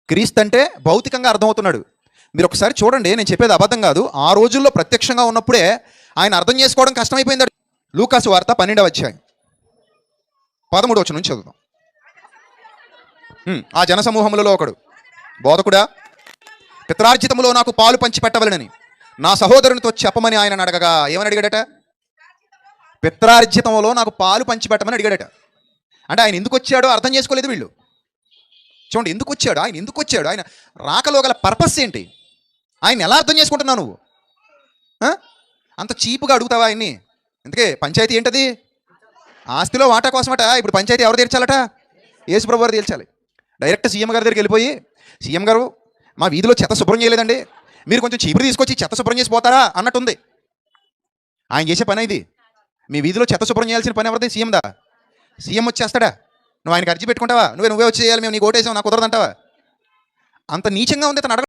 క్రీస్తు అంటే భౌతికంగా అర్థమవుతున్నాడు. మీరు ఒకసారి చూడండి, నేను చెప్పేది అబద్ధం కాదు. ఆ రోజుల్లో ప్రత్యక్షంగా ఉన్నప్పుడే ఆయన అర్థం చేసుకోవడం కష్టమైపోయింది. లూకాసు వార్త 12వ అధ్యాయం 13వ వచనం నుంచి చదువుదాం. ఆ జనసమూహములలో ఒకడు, బోధకుడా, పిత్రార్జితములో నాకు పాలు పంచి పెట్టవలనని నా సహోదరునితో చెప్పమని ఆయన అడగగా ఏమని అడిగాడట? పిత్రార్జితంలో నాకు పాలు పంచి పెట్టమని అడిగాడట. అంటే ఆయన ఎందుకు వచ్చాడో అర్థం చేసుకోలేదు వీళ్ళు. చూడండి, ఎందుకు వచ్చాడు ఆయన, ఎందుకు వచ్చాడు ఆయన, రాకలో గల పర్పస్ ఏంటి, ఆయన ఎలా అర్థం చేసుకుంటున్నావు నువ్వు? అంత చీపుగా అడుగుతావా ఆయన్ని? అందుకే పంచాయతీ ఏంటది? ఆస్తిలో వాటా కోసమట. ఇప్పుడు పంచాయతీ ఎవరు తీర్చాలట? యేసుప్రభు వారు తీర్చాలి. డైరెక్ట్ సీఎం గారి దగ్గరికి వెళ్ళిపోయి, సీఎం గారు మా వీధిలో చెత్త శుభ్రం చేయలేదండి, మీరు కొంచెం చీపురు తీసుకొచ్చి చెత్త శుభ్రం చేసి పోతారా అన్నట్టుంది. ఆయన చేసే పని ఇది. మీ వీధిలో చెత్త శుభ్రం చేయాల్సిన పని ఎవరిది? సీఎందా? సీఎం వచ్చేస్తాడా? నువ్వు ఆయనకి అర్జీ పెట్టుకుంటావా? నువ్వే వచ్చి చేయాలి, మేము నీకు ఓటేసాం, నాకు కుదరదంటావా? అంత నీచంగా ఉంది తను అడగ